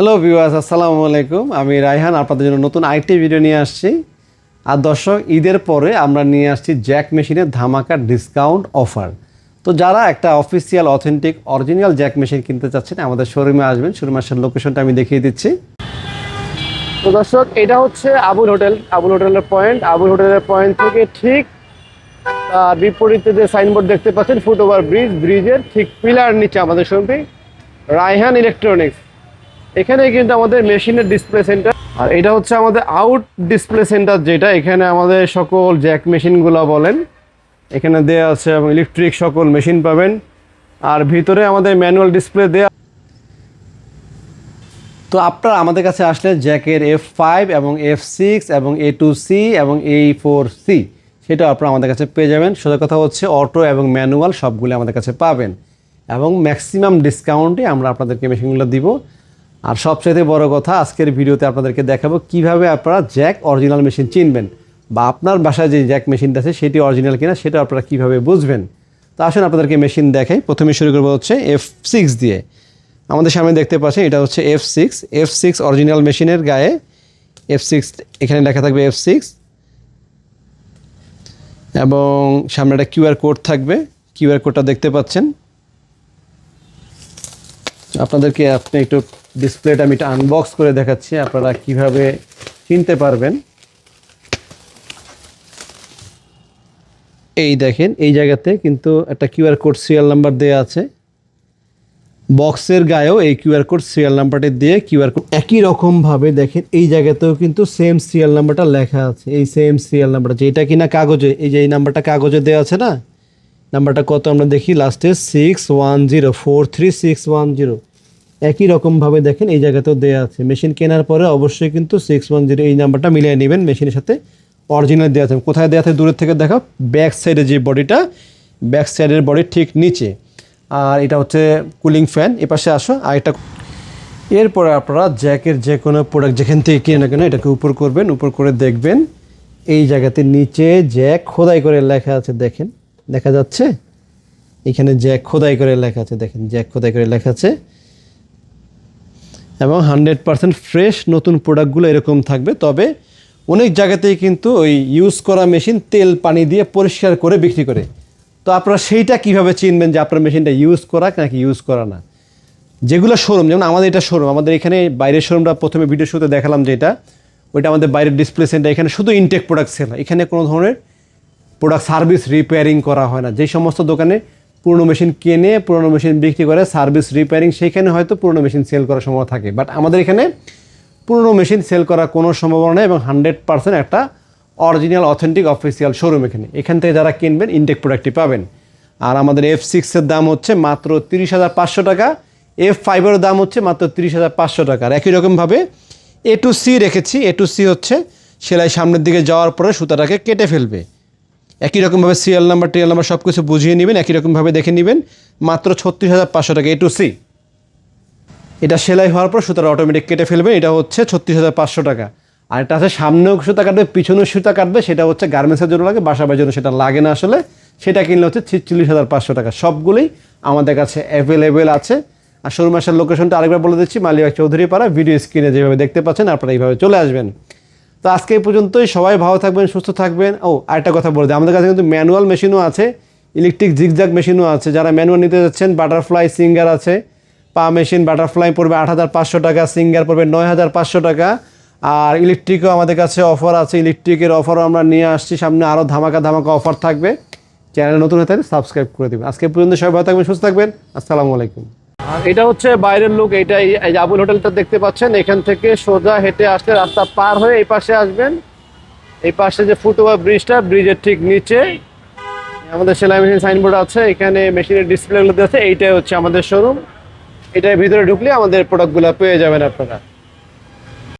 Hello viewers, আসসালামু আলাইকুম। আমি রায়হান আপনাদের জন্য নতুন আরেকটি ভিডিও নিয়ে আসছি। আর দর্শক, ঈদের পরে আমরা নিয়ে আসছি জ্যাক মেশিনের ধামাকা ডিসকাউন্ট অফার। তো যারা একটা official authentic original Jack machine কিনতে চাচ্ছেন আমাদের শোরুমে আসবেন। শোরুমের লোকেশনটা আমি দেখিয়ে দিচ্ছি। তো দর্শক, এটা হচ্ছে আবুল হোটেলের পয়েন্ট। আবুল হোটেলের পয়েন্ট থেকে ঠিক বিপরীতে যে সাইনবোর্ড দেখতে পাচ্ছেন, ফুট ওভার ব্রিজের ঠিক পিলার নিচে আমাদের শোরুমটি রায়হান ইলেকট্রনিক্স। এখানে কিন্তু আমাদের মেশিনের ডিসপ্লে সেন্টার, আর এটা হচ্ছে আমাদের আউট ডিসপ্লে সেন্টার, যেটা এখানে আমাদের সকল জ্যাক মেশিনগুলো বলেন এখানে দেওয়া আছে এবং ইলেকট্রিক সকল মেশিন পাবেন। আর ভিতরে আমাদের ম্যানুয়াল ডিসপ্লে দেওয়া। তো আপনারা আমাদের কাছে আসলে জ্যাকের F5 এবং F6 এবং A2C এবং A4C সেটা আপনারা আমাদের কাছে পেয়ে যাবেন। সোজা কথা হচ্ছে অটো এবং ম্যানুয়াল সবগুলো আমাদের কাছে পাবেন এবং ম্যাক্সিমাম ডিসকাউন্টে আমরা আপনাদেরকে মেশিনগুলো দিব। আর সবচেয়ে বড় কথা, আজকের ভিডিওতে আপনাদেরকে দেখাবো কিভাবে আপনারা জ্যাক অরিজিনাল মেশিন চিনবেন, বা আপনার বাসায় যে জ্যাক মেশিনটা আছে সেটি অরিজিনাল কিনা সেটা আপনারা কিভাবে বুঝবেন। তো আসুন আপনাদেরকে মেশিন দেখাই। প্রথমে শুরু করবো হচ্ছে F6 দিয়ে। আমাদের সামনে দেখতে পাচ্ছেন এটা হচ্ছে F6 অরিজিনাল মেশিনের গায়ে F6 এখানে লেখা থাকবে F6 এবং সামনে একটা কিউআর কোড থাকবে। কিউআর কোডটা দেখতে পাচ্ছেন। আপনাদেরকে একটু ডিসপ্লেটা আমি আনবক্স করে দেখাচ্ছি, আপনারা কিভাবে চিনতে পারবেন। এই দেখেন, এই জায়গাতে কিন্তু একটা কিউআর কোড সিরিয়াল নাম্বার দেওয়া আছে। বক্সের গায়েও এই কিউআর কোড সিরিয়াল নাম্বারটি দিয়ে কিউআর কোড একই রকমভাবে দেখেন এই জায়গাতেও কিন্তু সেম সিরিয়াল নাম্বারটা লেখা আছে। এই সেম সিরিয়াল নাম্বারটা যেটা কিনা কাগজে, এই যে এই নাম্বারটা কাগজে দেওয়া আছে না, নাম্বারটা কত আমরা দেখি, লাস্টে 610 43610। একই রকমভাবে দেখেন এই জায়গাতেও দেওয়া আছে। মেশিন কেনার পরে অবশ্যই কিন্তু 610 এই নাম্বারটা মিলিয়ে নেবেন মেশিনের সাথে। অরিজিনাল দেওয়া আছে। কোথায় দেওয়া আছে দূরের থেকে দেখা, ব্যাক সাইডে যে বডিটা, ব্যাক সাইডের বডির ঠিক নিচে। আর এটা হচ্ছে কুলিং ফ্যান। এপাশে আসো আর এটা। এরপরে আপনারা জ্যাকের যে কোনো প্রোডাক্ট যেখান থেকে কিনে না কেন এটাকে উপর করবেন, উপর করে দেখবেন এই জায়গাতে নিচে জ্যাক খোদাই করে লেখা আছে। দেখেন, দেখা যাচ্ছে এখানে জ্যাক খোদাই করে লেখা আছে। দেখেন, জ্যাক খোদাই করে লেখা আছে এবং 100% ফ্রেশ নতুন প্রোডাক্টগুলো এরকম থাকবে। তবে অনেক জায়গাতেই কিন্তু ওই ইউজ করা মেশিন তেল পানি দিয়ে পরিষ্কার করে বিক্রি করে। তো আপনারা সেইটা কিভাবে চিনবেন যে আপনার মেশিনটা ইউজ করা নাকি ইউজ করা না। যেগুলো শোরুম, যেমন আমাদের এটা শোরুম, আমাদের এখানে বাইরের শোরুমটা প্রথমে ভিডিও শুরুতে দেখালাম যেটা, ওইটা আমাদের বাইরের ডিসপ্লে সেন্টার। এখানে শুধু ইনটেক প্রোডাক্ট সেল হয়, এখানে কোনো ধরনের প্রোডাক্ট সার্ভিস রিপেয়ারিং করা হয় না। যেই সমস্ত দোকানে পুরনো মেশিন কেনে পুরনো মেশিন বিক্রি করে সার্ভিস রিপেয়ারিং, সেইখানে হয়তো পুরনো মেশিন সেল করার সম্ভাবনা থাকে। বাট আমাদের এখানে পুরনো মেশিন সেল করার কোনো সম্ভাবনা নেই এবং 100% একটা অরিজিনাল অথেন্টিক অফিসিয়াল শোরুম এখান থেকে যারা কিনবেন ইনটেক প্রোডাক্টটি পাবেন। আর আমাদের F6-এর দাম হচ্ছে মাত্র 30,500 টাকা, F5-এর দাম হচ্ছে মাত্র 30,500 টাকা। আর একই রকমভাবে A2C রেখেছি। A2C হচ্ছে সেলাই সামনের দিকে যাওয়ার পরে সুতাটাকে কেটে ফেলবে। একই রকমভাবে সিরিয়াল নাম্বার সব কিছু বুঝিয়ে নেবেন, একই রকমভাবে দেখে নেবেন, মাত্র 36,500 টাকা A2C। এটা সেলাই হওয়ার পর সুতাটা অটোমেটিক কেটে ফেলবে, এটা হচ্ছে 36,500 টাকা। আর এটা আছে সামনেও সুতা কাটবে পিছনেও সুতা কাটবে, সেটা হচ্ছে গার্মেন্টসের জন্য লাগে, বাসা বাড়ির জন্য সেটা লাগে না আসলে। সেটা কিনলে হচ্ছে 46,500 টাকা। সবগুলোই আমাদের কাছে অ্যাভেলেবেল আছে। আর শোরুম আসার লোকেশনটা আরেকবার বলে দিচ্ছি, মালিবাগ চৌধুরী পাড়া। ভিডিও স্ক্রিনে যেভাবে দেখতে পাচ্ছেন আপনারা এইভাবে চলে আসবেন। তো আজকে এই পর্যন্তই। সবাই ভালো থাকবেন, সুস্থ থাকবেন। আরেকটা কথা বলে দিই, আমাদের কাছে কিন্তু ম্যানুয়াল মেশিনও আছে, ইলেকট্রিক জিগজ্যাগ মেশিনও আছে। যারা ম্যানুয়াল নিতে যাচ্ছেন, বাটারফ্লাই সিঙ্গার আছে। পা মেশিন বাটারফ্লাই পড়বে 8,500 টাকা, সিঙ্গার পড়বে 9,500 টাকা। আর ইলেকট্রিকও আমাদের কাছে অফার আছে, ইলেকট্রিকের অফারও আমরা নিয়ে আসছি। সামনে আরও ধামাকা অফার থাকবে। চ্যানেল নতুন হয়ে থাকলে সাবস্ক্রাইব করে দেবেন। আজকে পর্যন্ত সবাই ভালো থাকবেন, সুস্থ থাকবেন। আসসালামু আলাইকুম। আর এটা হচ্ছে বাইরের লুক। এইটাই এই যে আবুল হোটেলটা দেখতে পাচ্ছেন, এখান থেকে সোজা হেঁটে আসলে রাস্তা পার হয়ে এই পাশে আসবেন। এই পাশে যে ফুট ওভার ব্রিজটা, ব্রিজের ঠিক নিচে আমাদের সেলাই মেশিন সাইনবোর্ড আছে। এখানে মেশিনের ডিসপ্লেগুলো আছে। এইটাই হচ্ছে আমাদের শোরুম। এটার ভিতরে ঢুকলে আমাদের প্রোডাক্টগুলো পেয়ে যাবেন আপনারা।